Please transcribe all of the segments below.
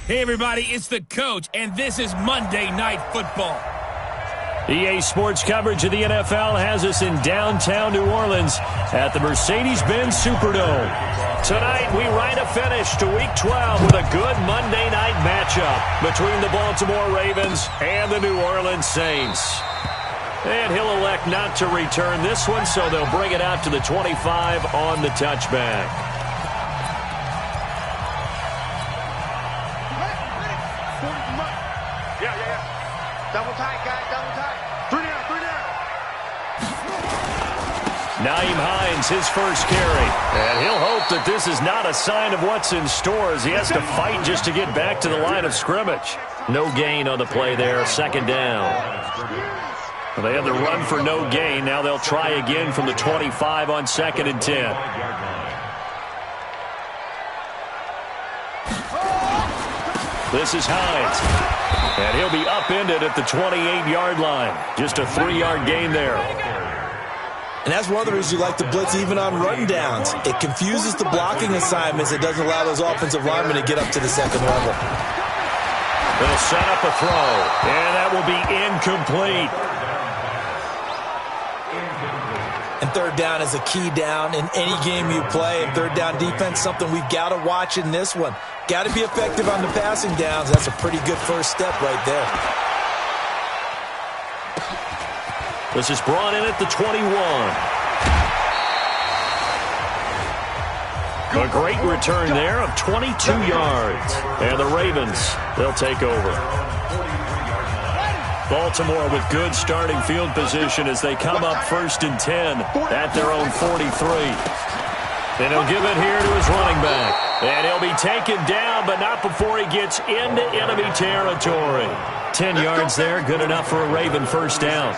Hey, everybody, it's the coach, and this is Monday Night Football. EA Sports coverage of the NFL has us in downtown New Orleans at the Mercedes-Benz Superdome. Tonight, we write a finish to Week 12 with a good Monday night matchup between the Baltimore Ravens and the New Orleans Saints. And he'll elect not to return this one, so they'll bring it out to the 25 on the touchback. Double tight, guys, double tight. Three down. Nyheim Hines, his first carry. And he'll hope that this is not a sign of what's in store as he has to fight just to get back to the line of scrimmage. No gain on the play there, second down. Well, they had the run for no gain. Now they'll try again from the 25 on 2nd and 10. This is Hines. And he'll be upended at the 28-yard line. Just a 3-yard gain there. And that's one of the reasons you like to blitz even on run downs. It confuses the blocking assignments. It doesn't allow those offensive linemen to get up to the second level. They'll set up a throw. And that will be incomplete. And third down is a key down in any game you play. And third down defense, something we've got to watch in this one. Got to be effective on the passing downs. That's a pretty good first step right there. This is brought in at the 21. A great return there of 22 yards. And the Ravens, they'll take over. Baltimore with good starting field position as they come up 1st and 10 at their own 43. And he'll give it here to his running back. And he'll be taken down, but not before he gets into enemy territory. 10 yards there, good enough for a Raven first down.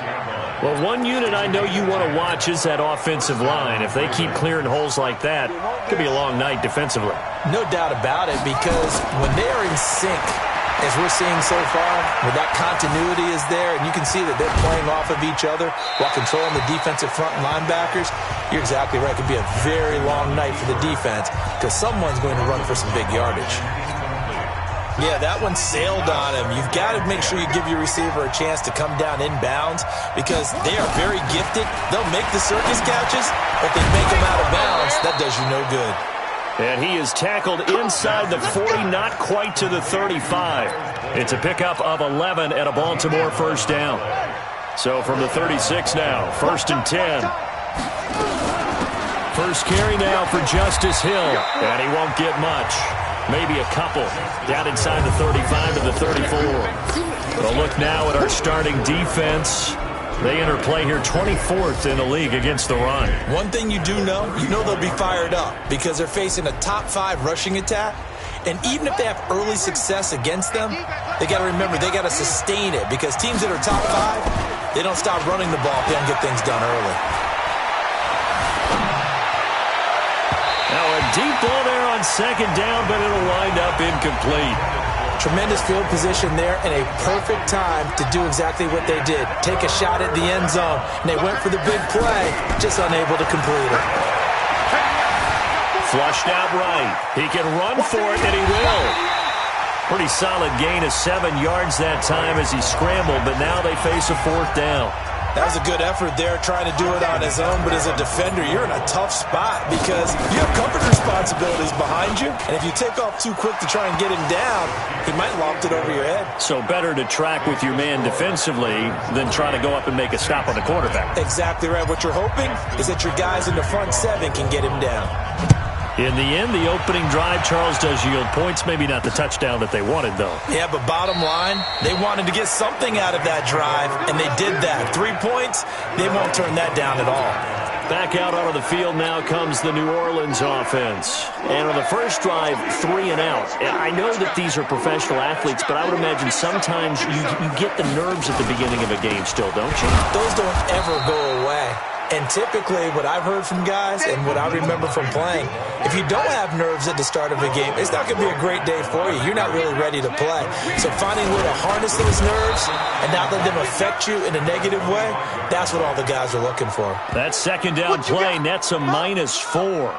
Well, one unit I know you want to watch is that offensive line. If they keep clearing holes like that, it could be a long night defensively. No doubt about it, because when they are in sync, as we're seeing so far, where that continuity is there, and you can see that they're playing off of each other while controlling the defensive front linebackers, you're exactly right. It could be a very long night for the defense because someone's going to run for some big yardage. Yeah, that one sailed on him. You've got to make sure you give your receiver a chance to come down inbounds because they are very gifted. They'll make the circus catches, but they make them out of bounds. That does you no good. And he is tackled inside the 40, not quite to the 35. It's a pickup of 11 and a Baltimore first down. So from the 36 now, 1st and 10. First carry now for Justice Hill, and he won't get much. Maybe a couple. Down inside the 35 to the 34. We'll look now at our starting defense. They enter play here 24th in the league against the run. One thing you do know, they'll be fired up because they're facing a top 5 rushing attack. And even if they have early success against them, they got to remember they got to sustain it because teams that are top 5, they don't stop running the ball if they don't get things done early. Now a deep ball there on 2nd down, but it'll wind up incomplete. Tremendous field position there and a perfect time to do exactly what they did. Take a shot at the end zone. And they went for the big play, just unable to complete it. Flushed out right. He can run for it, and he will. Pretty solid gain of 7 yards that time as he scrambled, but now they face a 4th down. That was a good effort there trying to do it on his own, but as a defender, you're in a tough spot because you have comfort responsibilities behind you, and if you take off too quick to try and get him down, he might loft it over your head. So better to track with your man defensively than try to go up and make a stop on the quarterback. Exactly right. What you're hoping is that your guys in the front 7 can get him down. In the end, the opening drive, Charles, does yield points. Maybe not the touchdown that they wanted, though. Yeah, but bottom line, they wanted to get something out of that drive, and they did that. 3 points, they won't turn that down at all. Back out onto the field now comes the New Orleans offense. And on the first drive, 3 and out. I know that these are professional athletes, but I would imagine sometimes you get the nerves at the beginning of a game still, don't you? Those don't ever go away. And typically what I've heard from guys and what I remember from playing, if you don't have nerves at the start of a game, it's not going to be a great day for you. You're not really ready to play. So finding a way to harness those nerves and not let them affect you in a negative way, that's what all the guys are looking for. That second down play nets a -4.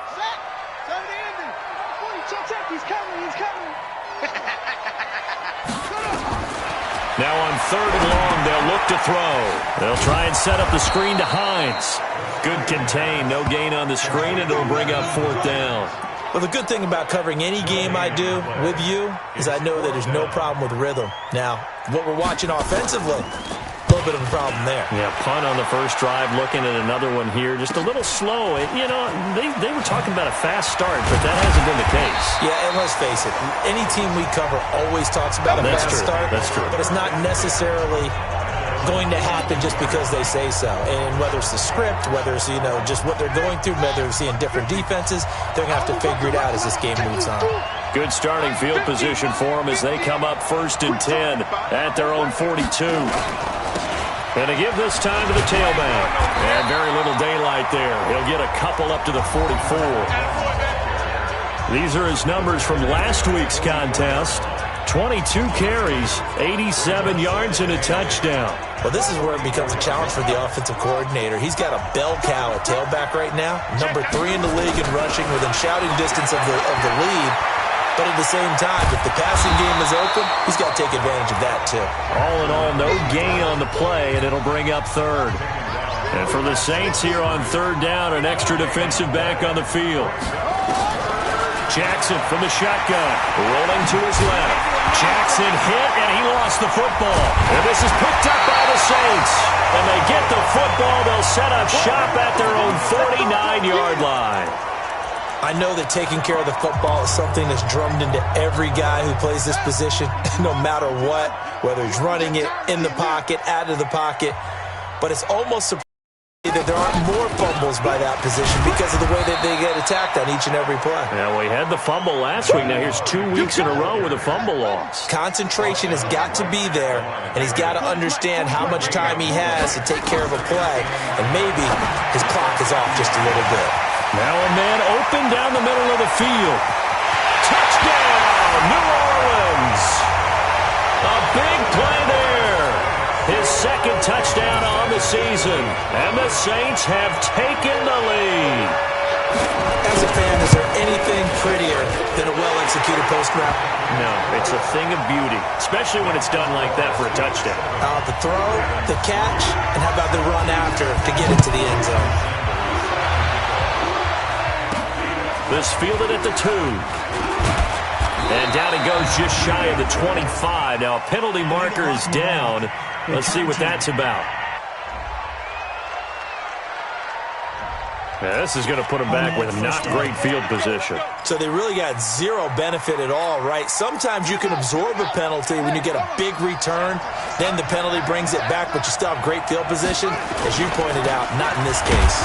Now on 3rd and long, they'll look to throw. They'll try and set up the screen to Hines. Good contain, no gain on the screen, and it'll bring up 4th down. Well, the good thing about covering any game I do with you is I know that there's no problem with rhythm. Now, what we're watching offensively, a little bit of a problem there. Yeah, punt on the first drive, looking at another one here. Just a little slow. You know, they were talking about a fast start, but that hasn't been the case. Yeah, and let's face it, any team we cover always talks about a fast start. That's true. But it's not necessarily going to happen just because they say so. And whether it's the script, whether it's, you know, just what they're going through, whether they're seeing different defenses, they're going to have to figure it out as this game moves on. Good starting field position for them as they come up 1st and 10 at their own 42. And to give this time to the tailback. And very little daylight there. He'll get a couple up to the 44. These are his numbers from last week's contest. 22 carries, 87 yards, and a touchdown. Well, this is where it becomes a challenge for the offensive coordinator. He's got a bell cow at tailback right now, number 3 in the league in rushing, within shouting distance of the lead. But at the same time, if the passing game is open, he's got to take advantage of that too. All in all, no gain on the play, and it'll bring up 3rd. And for the Saints here on 3rd down, an extra defensive back on the field. Jackson from the shotgun, rolling to his left. Jackson hit, and he lost the football. And this is picked up by the Saints. And they get the football. They'll set up shop at their own 49-yard line. I know that taking care of the football is something that's drummed into every guy who plays this position, no matter what, whether he's running it in the pocket, out of the pocket. But it's almost surprising that there aren't more fumbles by that position because of the way that they get attacked on each and every play. Yeah, we had the fumble last week. Now here's 2 weeks in a row with a fumble loss. Concentration has got to be there, and he's got to understand how much time he has to take care of a play, and maybe his clock is off just a little bit. Now a man open down the middle of the field. Touchdown, New Orleans. A big play there. His 2nd touchdown on the season. And the Saints have taken the lead. As a fan, is there anything prettier than a well-executed post route? No, it's a thing of beauty, especially when it's done like that for a touchdown. The throw, the catch, and how about the run after to get into the end zone? This fielded at the 2. And down he goes just shy of the 25. Now a penalty marker is down. Let's see what that's about. Now, this is going to put him back with not great field position. So they really got zero benefit at all, right? Sometimes you can absorb a penalty when you get a big return. Then the penalty brings it back, but you still have great field position. As you pointed out, not in this case.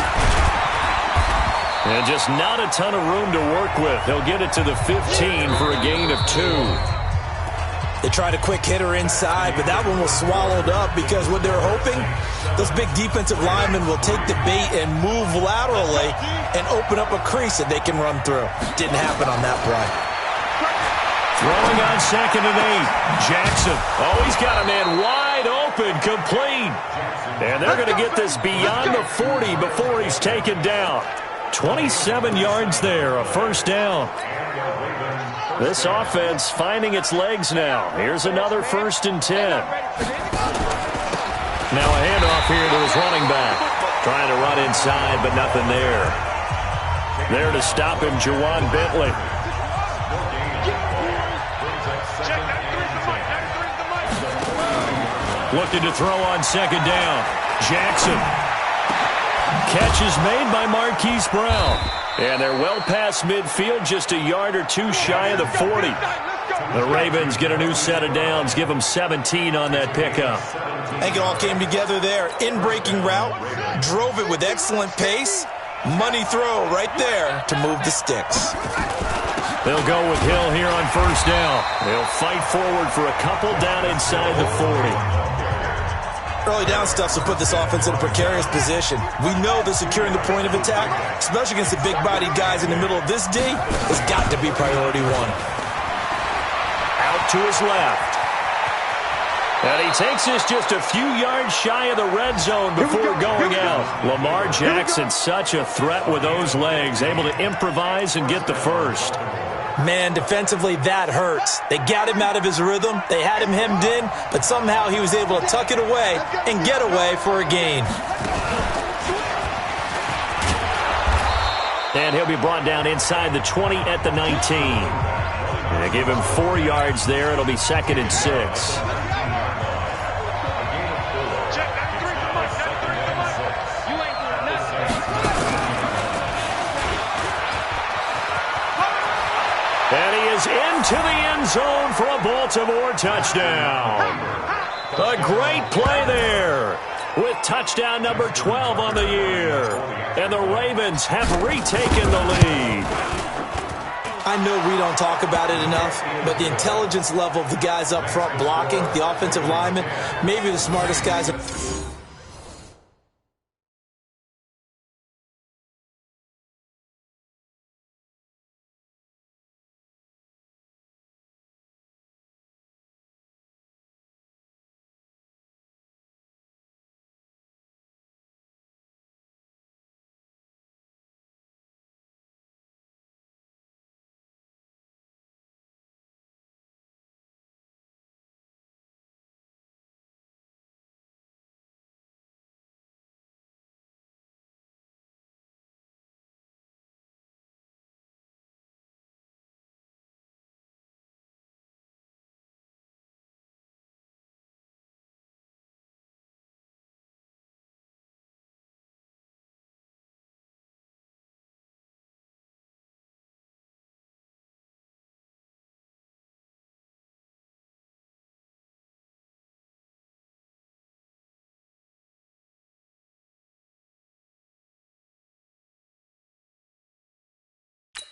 And just not a ton of room to work with. He'll get it to the 15 for a gain of 2. They tried a quick hitter inside, but that one was swallowed up because what they're hoping, those big defensive linemen will take the bait and move laterally and open up a crease that they can run through. Didn't happen on that play. Throwing on 2nd and 8. Jackson. Oh, he's got a man wide open, complete. And they're going to get this beyond the 40 before he's taken down. 27 yards there, a 1st down. This offense finding its legs now. Here's another 1st and 10. Now a handoff here to his running back. Trying to run inside, but nothing there. There to stop him, Juwan Bentley. Looking to throw on 2nd down. Jackson. Catch is made by Marquise Brown. And they're well past midfield, just a yard or 2 shy of the 40. The Ravens get a new set of downs, give them 17 on that pickup. I think it all came together there. In-breaking route, drove it with excellent pace. Money throw right there to move the sticks. They'll go with Hill here on 1st down. They'll fight forward for a couple down inside the 40. Early down stuff will put this offense in a precarious position. We know that securing the point of attack, especially against the big-bodied guys in the middle of this D, has got to be priority one. Out to his left. And he takes this just a few yards shy of the red zone before going out. Lamar Jackson, such a threat with those legs, able to improvise and get the first. Man, defensively, that hurts. They got him out of his rhythm. They had him hemmed in, but somehow he was able to tuck it away and get away for a gain. And he'll be brought down inside the 20 at the 19. And they give him 4 yards there. It'll be 2nd and 6. And he is into the end zone for a Baltimore touchdown. A great play there with touchdown number 12 on the year. And the Ravens have retaken the lead. I know we don't talk about it enough, but the intelligence level of the guys up front blocking, the offensive linemen, maybe the smartest guys.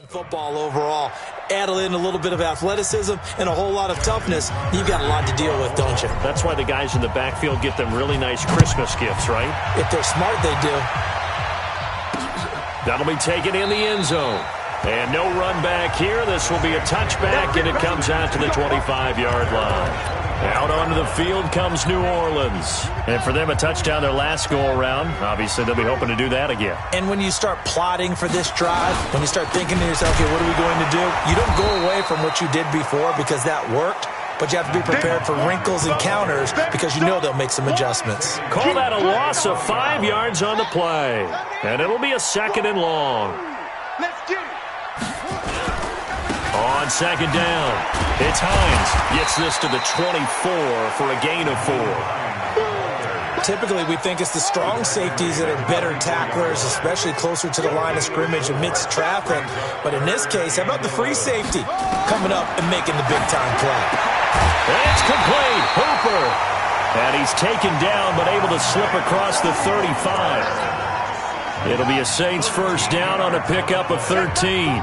Football overall. Add in a little bit of athleticism and a whole lot of toughness. You've got a lot to deal with, don't you? That's why the guys in the backfield get them really nice Christmas gifts, right? If they're smart, they do. That'll be taken in the end zone. And no run back here. This will be a touchback, and it comes out to the 25-yard line. Out onto the field comes New Orleans. And for them, a touchdown their last go-around. Obviously, they'll be hoping to do that again. And when you start plotting for this drive, when you start thinking to yourself, okay, what are we going to do? You don't go away from what you did before because that worked, but you have to be prepared for wrinkles and counters because you know they'll make some adjustments. Call that a loss of 5 yards on the play. And it'll be a 2nd and long. Let's get it. On 2nd down, it's Hines. Gets this to the 24 for a gain of 4. Typically, we think it's the strong safeties that are better tacklers, especially closer to the line of scrimmage amidst traffic. But in this case, how about the free safety coming up and making the big-time play? And it's complete. Hooper. And he's taken down but able to slip across the 35. It'll be a Saints first down on a pickup of 13.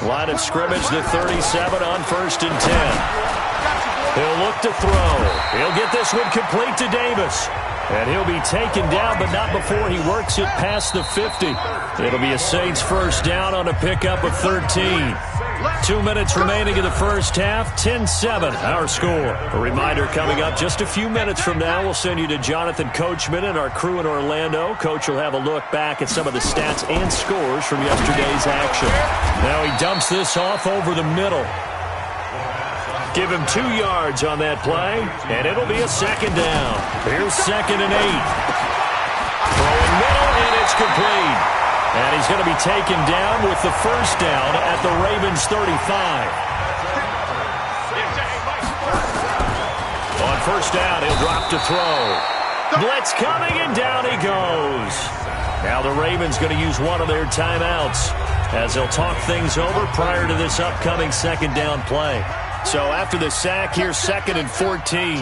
Line of scrimmage, the 37 on 1st and 10. He'll look to throw. He'll get this one complete to Davis. And he'll be taken down, but not before he works it past the 50. It'll be a Saints first down on a pickup of 13. 2 minutes remaining in the first half, 10-7, our score. A reminder coming up just a few minutes from now, we'll send you to Jonathan Coachman and our crew in Orlando. Coach will have a look back at some of the stats and scores from yesterday's action. Now he dumps this off over the middle. Give him 2 yards on that play, and it'll be a 2nd down. Here's 2nd and 8. Throwing middle, and it's complete. And he's going to be taken down with the first down at the Ravens 35. On first down, he'll drop to throw. Blitz coming, and down he goes. Now the Ravens going to use one of their timeouts as they'll talk things over prior to this upcoming 2nd down play. So after the sack, here's 2nd and 14.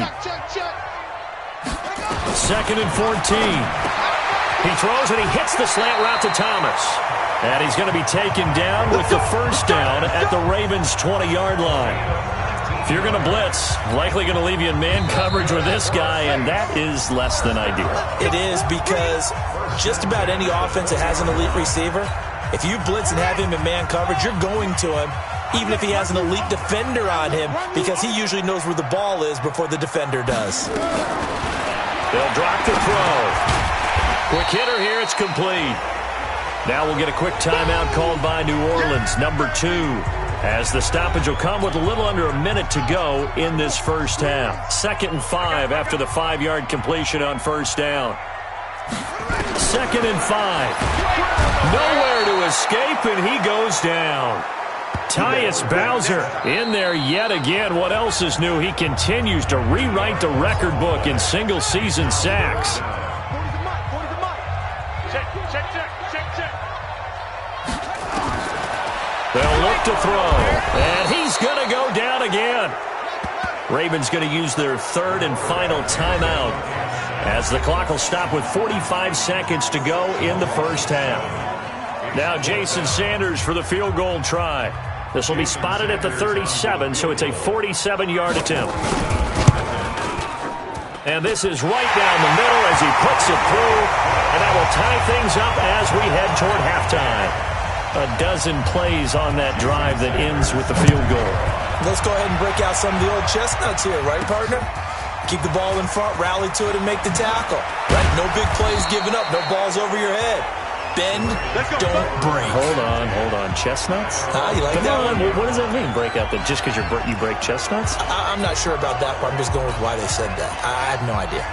2nd and 14. He throws and he hits the slant route to Thomas. And he's going to be taken down with the first down at the Ravens' 20-yard line. If you're going to blitz, likely going to leave you in man coverage with this guy, and that is less than ideal. It is, because just about any offense that has an elite receiver, if you blitz and have him in man coverage, you're going to him, even if he has an elite defender on him, because he usually knows where the ball is before the defender does. They'll drop the throw. Quick hitter here, it's complete. Now we'll get a quick timeout called by New Orleans, number 2, as the stoppage will come with a little under a minute to go in this first half. 2nd and 5 after the 5-yard completion on first down. 2nd and 5. Nowhere to escape, and he goes down. Tyus Bowser in there yet again. What else is new? He continues to rewrite the record book in single-season sacks. They'll look to throw, and he's going to go down again. Ravens going to use their 3rd and final timeout as the clock will stop with 45 seconds to go in the first half. Now Jason Sanders for the field goal try. This will be spotted at the 37, so it's a 47-yard attempt. And this is right down the middle as he puts it through, and that will tie things up as we head toward halftime. A dozen plays on that drive that ends with the field goal. Let's go ahead and break out some of the old chestnuts here, right, partner? Keep the ball in front, rally to it, and make the tackle. Right? No big plays given up, no balls over your head. Bend, don't break. Hold on. Chestnuts? You like that one? What does that mean, break out? That just because you break chestnuts? I'm not sure about that part. I'm just going with why they said that. I have no idea.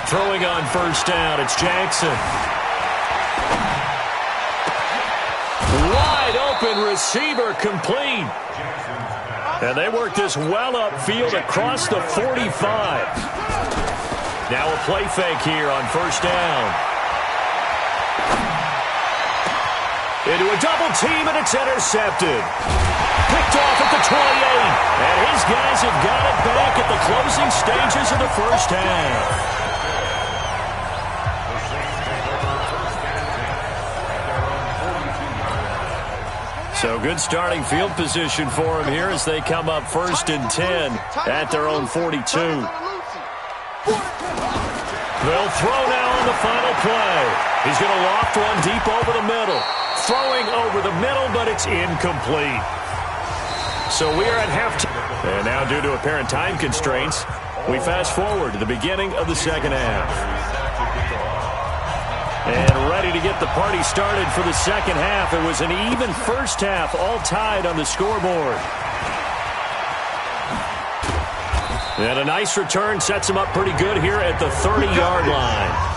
Throwing on first down, it's Jackson. Wide open receiver complete. And they work this well upfield across the 45. Now a play fake here on first down. Into a double team, and it's intercepted. Picked off at the 28. And his guys have got it back at the closing stages of the first half. So good starting field position for him here as they come up 1st and 10 at their own 42. They'll throw now on the final play. He's going to loft one deep over the middle. Throwing over the middle, but it's incomplete. So we are at halftime. And now due to apparent time constraints, we fast forward to the beginning of the second half. And ready to get the party started for the second half. It was an even first half, all tied on the scoreboard. And a nice return sets him up pretty good here at the 30-yard line.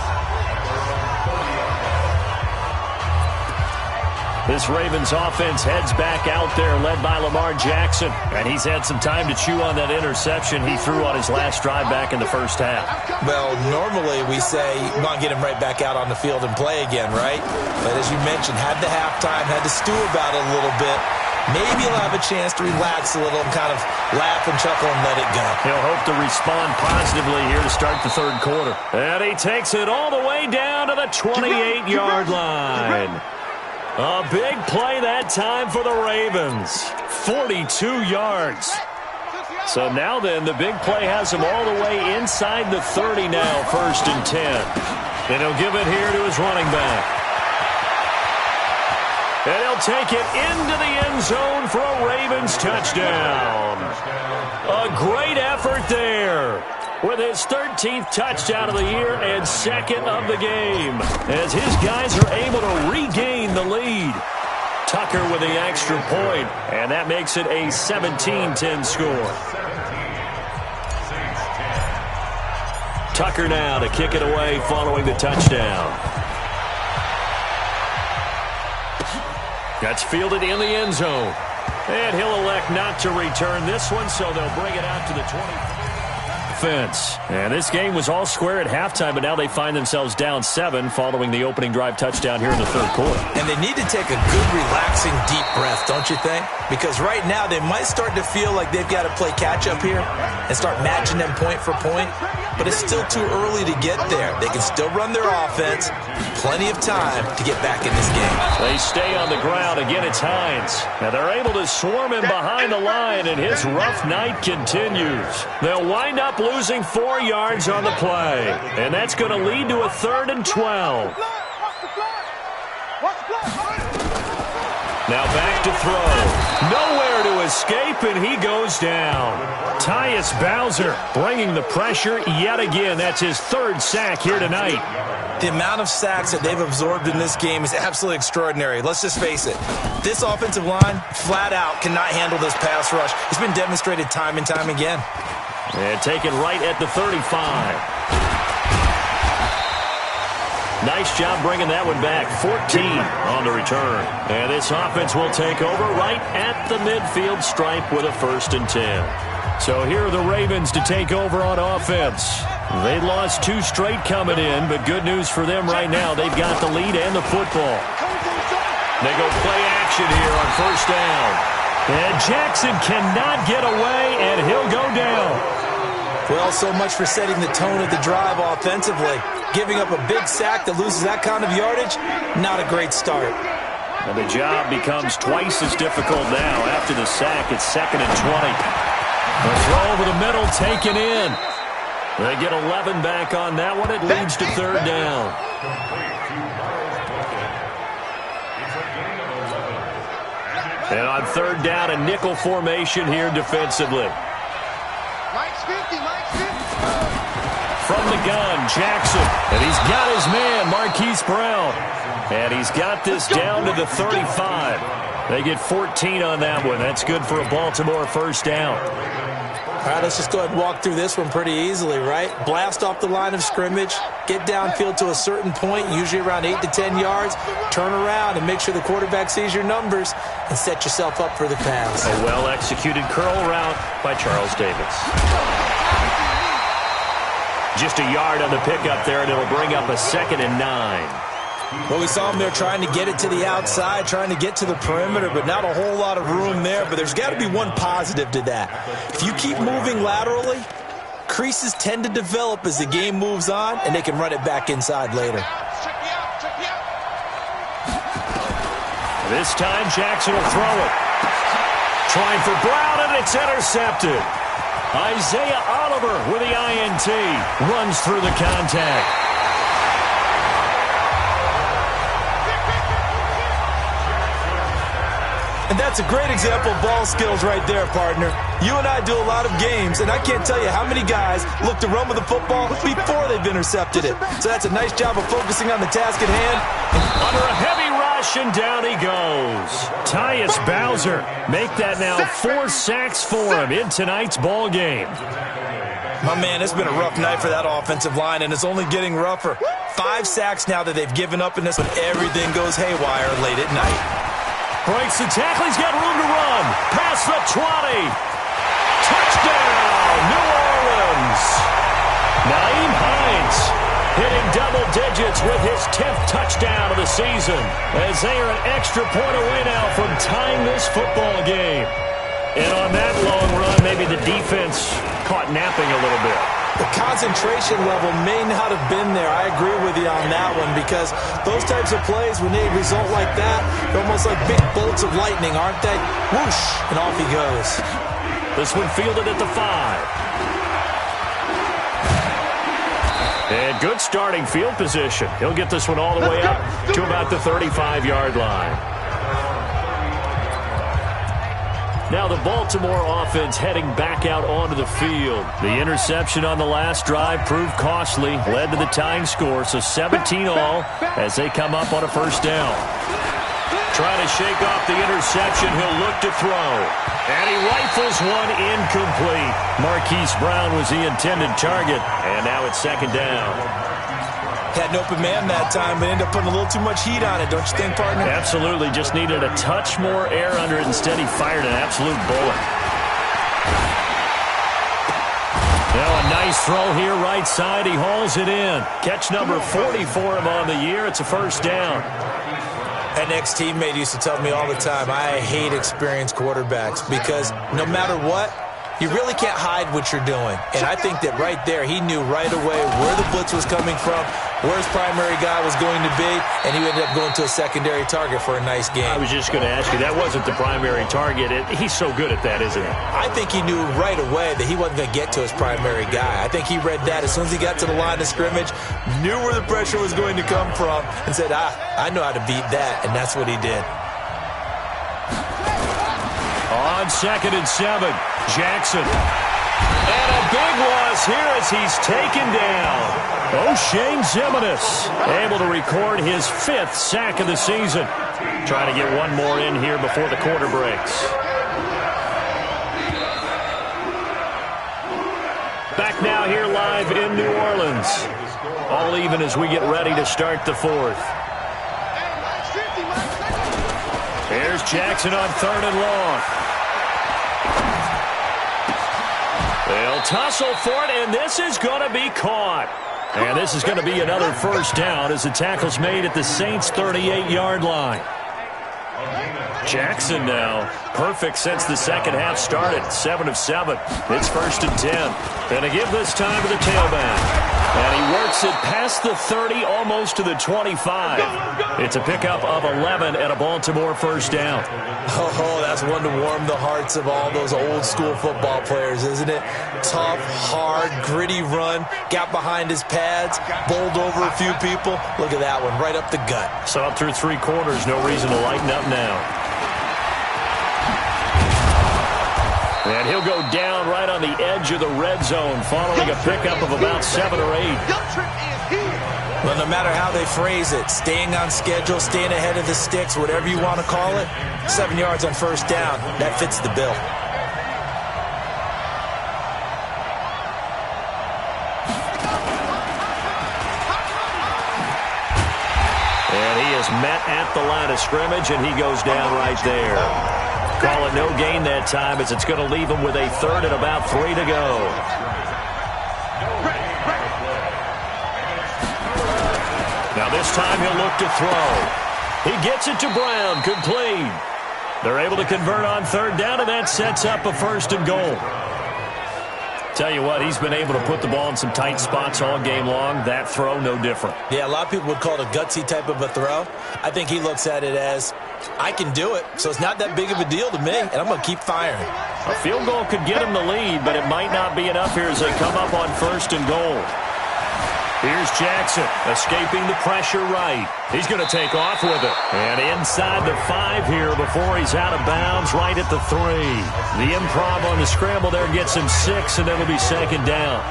This Ravens offense heads back out there, led by Lamar Jackson. And he's had some time to chew on that interception he threw on his last drive back in the first half. Well, normally we say, come on, get him right back out on the field and play again, right? But as you mentioned, had the halftime, had to stew about it a little bit. Maybe he'll have a chance to relax a little and kind of laugh and chuckle and let it go. He'll hope to respond positively here to start the third quarter. And he takes it all the way down to the 28-yard line. A big play that time for the Ravens. 42 yards. So now then, the big play has him all the way inside the 30 now, 1st and 10. And he'll give it here to his running back. And he'll take it into the end zone for a Ravens touchdown. A great effort there, with his 13th touchdown of the year and 2nd of the game, as his guys are able to regain the lead. Tucker with the extra point, and that makes it a 17-10 score. Tucker now to kick it away following the touchdown. That's fielded in the end zone. And he'll elect not to return this one, so they'll bring it out to the 20. And this game was all square at halftime, but now they find themselves down 7 following the opening drive touchdown here in the third quarter. And they need to take a good, relaxing, deep breath, don't you think? Because right now they might start to feel like they've got to play catch-up here and start matching them point for point. but it's still too early to get there. They can still run their offense. Plenty of time to get back in this game. They stay on the ground. Again, it's Hines. Now they're able to swarm him behind the line, and his rough night continues. They'll wind up losing 4 yards on the play, and that's going to lead to a 3rd and 12. Now back to throw. Nowhere to escape, and he goes down. Tyus Bowser bringing the pressure yet again. That's his 3rd sack here tonight. The amount of sacks that they've absorbed in this game is absolutely extraordinary. Let's just face it. This offensive line, flat out, cannot handle this pass rush. It's been demonstrated time and time again. And taken right at the 35. Nice job bringing that one back. 14 on the return. And this offense will take over right at the midfield stripe with a 1st and 10. So here are the Ravens to take over on offense. They lost 2 straight coming in, but good news for them right now. They've got the lead and the football. They go play action here on 1st down. And Jackson cannot get away, and he'll go down. Well, so much for setting the tone of the drive offensively. Giving up a big sack that loses that kind of yardage, not a great start. And the job becomes twice as difficult now. After the sack, it's 2nd and 20. The throw over the middle taken in. They get 11 back on that one. It leads to 3rd down. And on 3rd down, a nickel formation here defensively. Mike's 50, Mike's 50. From the gun, Jackson. And he's got his man, Marquise Brown. And he's got this down to the 35. They get 14 on that one. That's good for a Baltimore 1st down. All right, let's just go ahead and walk through this one pretty easily, right? Blast off the line of scrimmage, get downfield to a certain point, usually around 8 to 10 yards, turn around and make sure the quarterback sees your numbers and set yourself up for the pass. A well-executed curl route by Charles Davis. Just a yard on the pickup there, and it'll bring up a 2nd and 9. Well, we saw him there trying to get it to the outside, trying to get to the perimeter, but not a whole lot of room there. But there's got to be one positive to that. If you keep moving laterally, creases tend to develop as the game moves on, and they can run it back inside later. This time, Jackson will throw it. Trying for Brown, and it's intercepted. Isaiah Oliver with the INT. Runs through the contact. And that's a great example of ball skills right there, partner. You and I do a lot of games, and I can't tell you how many guys look to run with the football before they've intercepted it. So that's a nice job of focusing on the task at hand. Under a heavy rush, and down he goes. Tyus Bowser make that now 4 sacks for him in tonight's ball game. My man, it's been a rough night for that offensive line, and it's only getting rougher. 5 sacks now that they've given up in this one. Everything goes haywire late at night. Breaks the tackle. He's got room to run. Past the 20. Touchdown, New Orleans. Nyheim Hines hitting double digits with his 10th touchdown of the season, as they are an extra point away now from tying this football game. And on that long run, maybe the defense caught napping a little bit. The concentration level may not have been there. I agree with you on that one, because those types of plays, when they result like that, they're almost like big bolts of lightning, aren't they? Whoosh, and off he goes. This one fielded at the 5. And good starting field position. He'll get this one all the way up to about the 35-yard line. Now the Baltimore offense heading back out onto the field. The interception on the last drive proved costly, led to the tying score, so 17 all as they come up on a 1st down. Trying to shake off the interception, he'll look to throw. And he rifles one incomplete. Marquise Brown was the intended target, and now it's 2nd down. Had an open man that time, but ended up putting a little too much heat on it, don't you think, partner? Absolutely. Just needed a touch more air under it. Instead, he fired an absolute bullet. Now a nice throw here right side. He hauls it in. Catch number 40 for him on the year. It's a 1st down. An ex-teammate used to tell me all the time, I hate experienced quarterbacks, because no matter what, You really can't hide what you're doing. And I think that right there, he knew right away where the blitz was coming from, where his primary guy was going to be, and he ended up going to a secondary target for a nice game. I was just going to ask you, that wasn't the primary target. He's so good at that, isn't he? I think he knew right away that he wasn't going to get to his primary guy. I think he read that as soon as he got to the line of scrimmage, knew where the pressure was going to come from, and said, I know how to beat that, and that's what he did. On 2nd and 7, Jackson. And a big loss here as he's taken down. O'Shane Zimenez able to record his 5th sack of the season. Trying to get one more in here before the quarter breaks. Back now here live in New Orleans. All even as we get ready to start the 4th. Here's Jackson on 3rd and long. They'll tussle for it, and this is going to be caught. And this is going to be another first down as the tackle's made at the Saints' 38-yard line. Jackson now, perfect since the second half started, 7 of 7. It's 1st and 10. And to give this time to the tailback. And he works it past the 30, almost to the 25. It's a pickup of 11 and a Baltimore first down. Oh, that's one to warm the hearts of all those old-school football players, isn't it? Tough, hard, gritty run, got behind his pads, bowled over a few people. Look at that one, right up the gut. Saw it through 3 quarters, no reason to lighten up now. And he'll go down right on the edge of the red zone following a pickup of about 7 or 8. Well, no matter how they phrase it, staying on schedule, staying ahead of the sticks, whatever you want to call it, 7 yards on first down, that fits the bill. And he is met at the line of scrimmage, and he goes down right there. Call it no gain that time as it's going to leave him with a 3rd and about 3 to go. Now this time he'll look to throw. He gets it to Brown, complete. They're able to convert on 3rd down, and that sets up a 1st and goal. Tell you what, he's been able to put the ball in some tight spots all game long. That throw, no different. Yeah, a lot of people would call it a gutsy type of a throw. I think he looks at it as, I can do it, so it's not that big of a deal to me, and I'm going to keep firing. A field goal could get him the lead, but it might not be enough here as they come up on 1st and goal. Here's Jackson, escaping the pressure right. He's going to take off with it. And inside the 5 here before he's out of bounds, right at the 3. The improv on the scramble there gets him 6, and then it'll be 2nd down.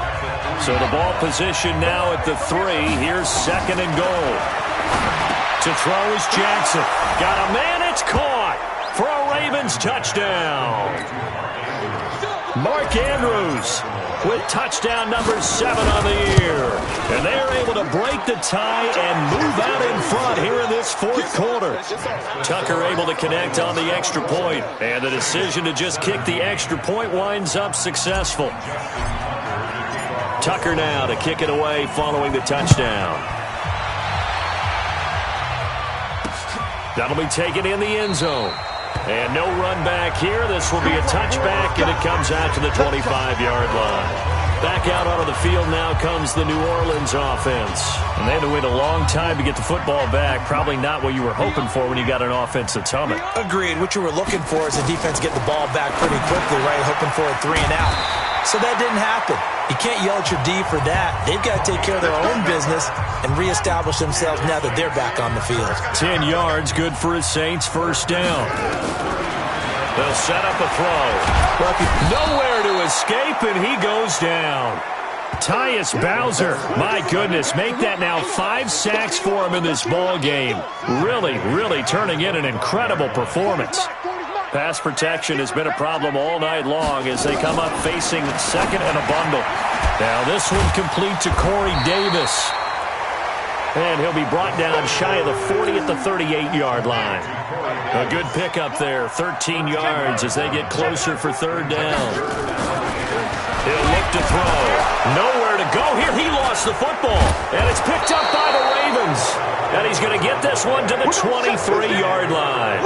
So the ball position now at the 3. Here's 2nd and goal. To throw is Jackson. Got a man, it's caught for a Ravens touchdown. Mark Andrews with touchdown number 7 on the year. And they're able to break the tie and move out in front here in this 4th quarter. Tucker able to connect on the extra point. And the decision to just kick the extra point winds up successful. Tucker now to kick it away following the touchdown. That'll be taken in the end zone. And no run back here. This will be a touchback, and it comes out to the 25-yard line. Back out onto the field now comes the New Orleans offense. And they had to wait a long time to get the football back. Probably not what you were hoping for when you got an offense that's humming. Agreed. What you were looking for is the defense get the ball back pretty quickly, right? Hoping for a 3 and out. So that didn't happen. You can't yell at your D for that. They've got to take care of their own business and reestablish themselves now that they're back on the field. 10 yards, good for his Saints, first down. They'll set up a throw. Nowhere to escape, and he goes down. Tyus Bowser, my goodness, make that now 5 sacks for him in this ball game. Really, really turning in an incredible performance. Pass protection has been a problem all night long as they come up facing 2nd and a bundle. Now this one complete to Corey Davis. And he'll be brought down shy of the 40 at the 38-yard line. A good pickup there, 13 yards as they get closer for 3rd down. He'll look to throw. Nowhere to go here. He lost the football. And it's picked up by the Ravens. And he's going to get this one to the 23-yard line.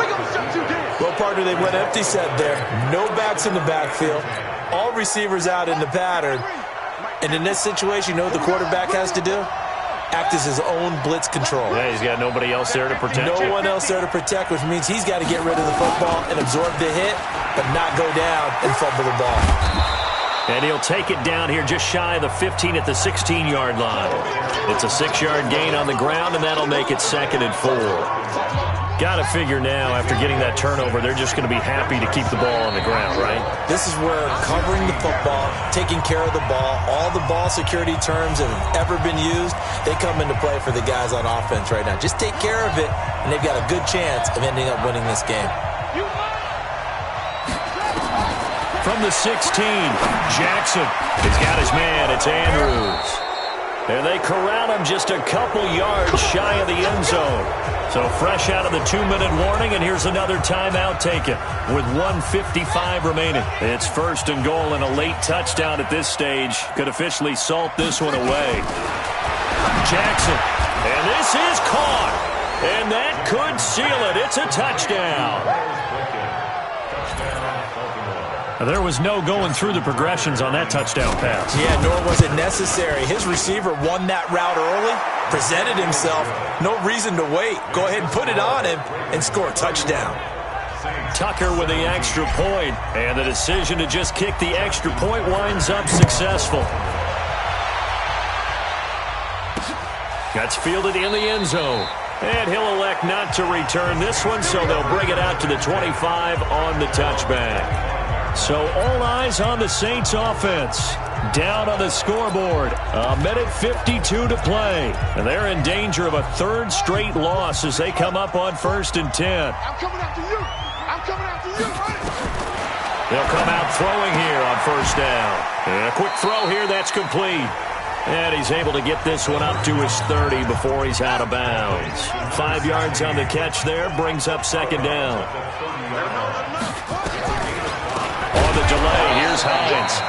Well, partner, they went empty set there. No backs in the backfield. all receivers out in the pattern. And in this situation, you know what the quarterback has to do? Act as his own blitz control. Yeah, he's got nobody else there to protect. No one else there to protect, which means he's got to get rid of the football and absorb the hit, but not go down and fumble the ball. And he'll take it down here just shy of the 15 at the 16-yard line. It's a 6-yard gain on the ground, and that'll make it 2nd and 4. Got to figure now, after getting that turnover, they're just going to be happy to keep the ball on the ground, right? This is where covering the football, taking care of the ball, all the ball security terms that have ever been used, they come into play for the guys on offense right now. Just take care of it, and they've got a good chance of ending up winning this game. From the 16, Jackson. He's got his man. It's Andrews. And they corral him just a couple yards shy of the end zone. So fresh out of the 2-minute warning, and here's another timeout taken with 1:55 remaining. It's 1st and goal, and a late touchdown at this stage could officially salt this one away. Jackson. And this is caught. And that could seal it. It's a touchdown. There was no going through the progressions on that touchdown pass. Yeah, nor was it necessary. His receiver won that route early, presented himself. No reason to wait. Go ahead and put it on him and score a touchdown. Tucker with the extra point, and the decision to just kick the extra point winds up successful. Gets fielded in the end zone. And he'll elect not to return this one, so they'll bring it out to the 25 on the touchback. So all eyes on the Saints offense. Down on the scoreboard. 1:52 to play. And they're in danger of a 3rd straight loss as they come up on 1st and 10. I'm coming after you. I'm coming after you. They'll come out throwing here on 1st down. And a quick throw here, that's complete. And he's able to get this one up to his 30 before he's out of bounds. 5 yards on the catch there, brings up 2nd down. On the delay, here's Hines.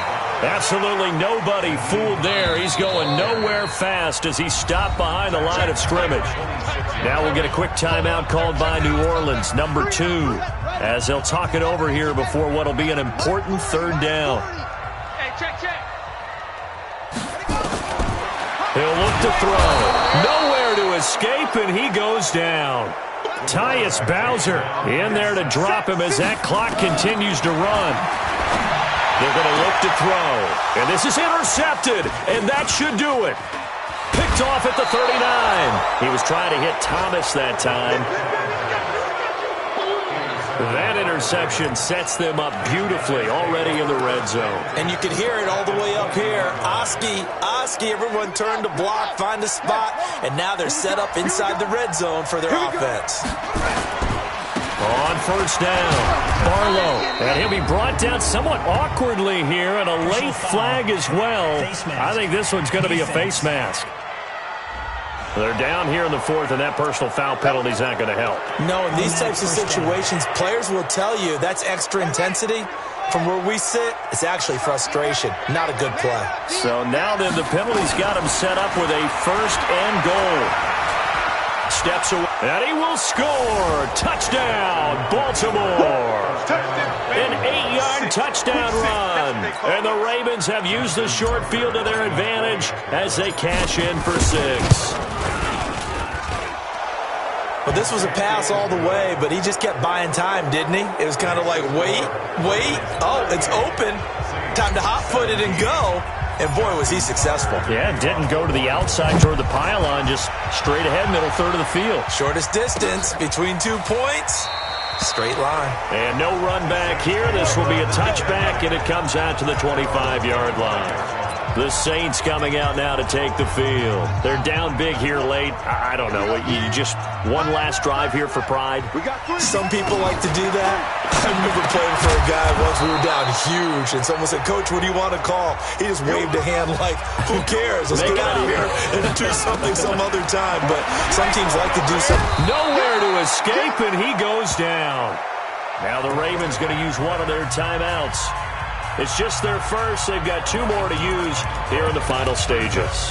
Absolutely nobody fooled there. He's going nowhere fast as he stopped behind the line of scrimmage. Now we'll get a quick timeout called by New Orleans, number 2, as they'll talk it over here before what will be an important 3rd down. He'll look to throw. Nowhere to escape, and he goes down. Tyus Bowser in there to drop him as that clock continues to run. They're going to look to throw. And this is intercepted, and that should do it. Picked off at the 39. He was trying to hit Thomas that time. That interception sets them up beautifully already in the red zone. And you can hear it all the way up here. Oski, everyone turned to block, find a spot, and now they're set up inside the red zone for their offense. On 1st down, Barlow, and he'll be brought down somewhat awkwardly here, and a late flag as well. I think this one's going to be a face mask. They're down here in the 4th, and that personal foul penalty is not going to help. No, in these types of situations, players will tell you that's extra intensity. From where we sit, it's actually frustration, not a good play. So now then, the penalty's got him set up with a 1st and goal. Steps away, and he will score. Touchdown, Baltimore. An 8-yard touchdown run. And the Ravens have used the short field to their advantage as they cash in for 6. Well, this was a pass all the way, but he just kept buying time, didn't he? It was kind of like, wait. Oh, it's open. Time to hot-foot it and go. And, boy, was he successful. Yeah, didn't go to the outside toward the pylon, just straight ahead, middle third of the field. Shortest distance between 2 points. Straight line. And no run back here. This will be a touchback, and it comes out to the 25-yard line. The Saints coming out now to take the field. They're down big here late. I don't know. You just one last drive here for pride? Some people like to do that. I remember playing for a guy once. We were down huge, and someone said, "Coach, what do you want to call?" He just waved a hand like, who cares? Let's get out of here and do something some other time. But some teams like to do something. Nowhere to escape, and he goes down. Now the Ravens going to use one of their timeouts. It's just their first. They've got 2 more to use here in the final stages.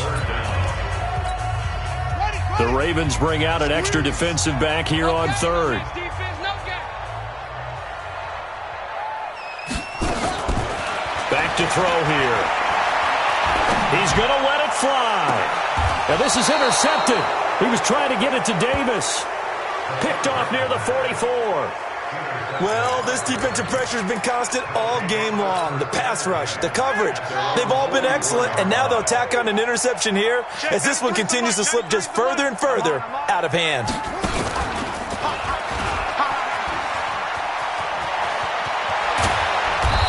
The Ravens bring out an extra defensive back here on 3rd. Back look to throw here. He's going to let it fly. Now this is intercepted. He was trying to get it to Davis. Picked off near the 44. Well, this defensive pressure has been constant all game long. The pass rush, the coverage, they've all been excellent, and now they'll tack on an interception here as this one continues to slip just further and further out of hand.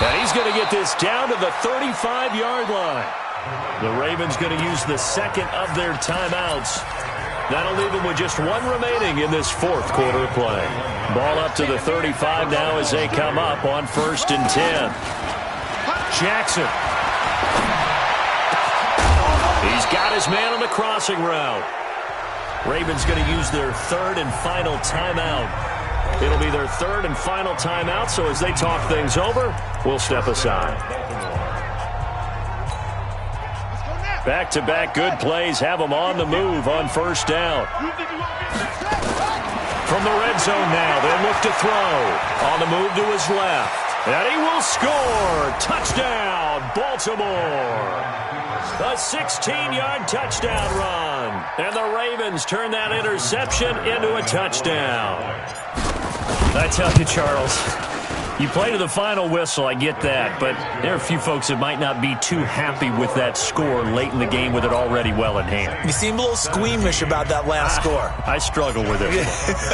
And he's going to get this down to the 35-yard line. The Ravens going to use the second of their timeouts. That'll leave them with just one remaining in this fourth quarter play. Ball up to the 35 now as they come up on 1st and 10. Jackson. He's got his man on the crossing route. Ravens going to use their third and final timeout. It'll be their third and final timeout, so as they talk things over, we'll step aside. Back-to-back good plays have them on the move on 1st down. From the red zone now, they'll look to throw. On the move to his left. And he will score. Touchdown, Baltimore. A 16-yard touchdown run. And the Ravens turn that interception into a touchdown. I tell you, Charles, you play to the final whistle, I get that, but there are a few folks that might not be too happy with that score late in the game with it already well in hand. You seem a little squeamish about that last score. I struggle with it.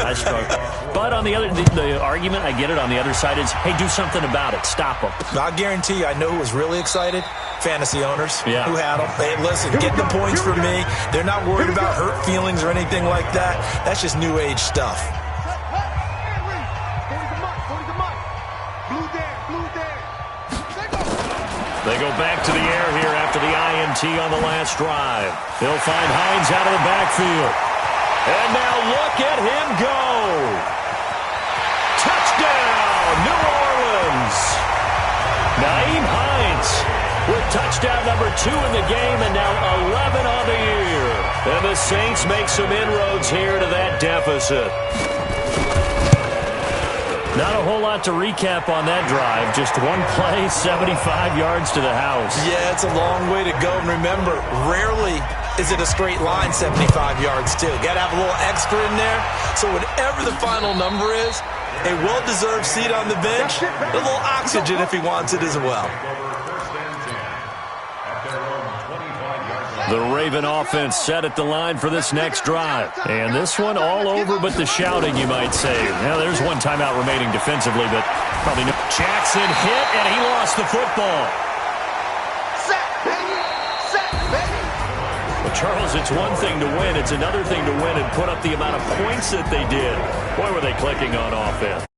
I struggle. But on the other, the argument, I get it, on the other side is, hey, do something about it. Stop them. I guarantee you, I know who was really excited. Fantasy owners who had them. Hey, listen, get the points for me. They're not worried about hurt feelings or anything like that. That's just new age stuff. They go back to the air here after the INT on the last drive. They'll find Hines out of the backfield. And now look at him go. Touchdown, New Orleans. Nyheim Hines with touchdown number 2 in the game and now 11 on the year. And the Saints make some inroads here to that deficit. Not a whole lot to recap on that drive. Just one play, 75 yards to the house. Yeah, it's a long way to go. And remember, rarely is it a straight line 75 yards, too. Got to have a little extra in there. So whatever the final number is, a well-deserved seat on the bench, a little oxygen if he wants it as well. The Raven offense set at the line for this next drive. And this one all over but the shouting, you might say. Now, there's one timeout remaining defensively, but probably no. Jackson hit, and he lost the football. Well, Charles, it's one thing to win. It's another thing to win and put up the amount of points that they did. Boy, were they clicking on offense.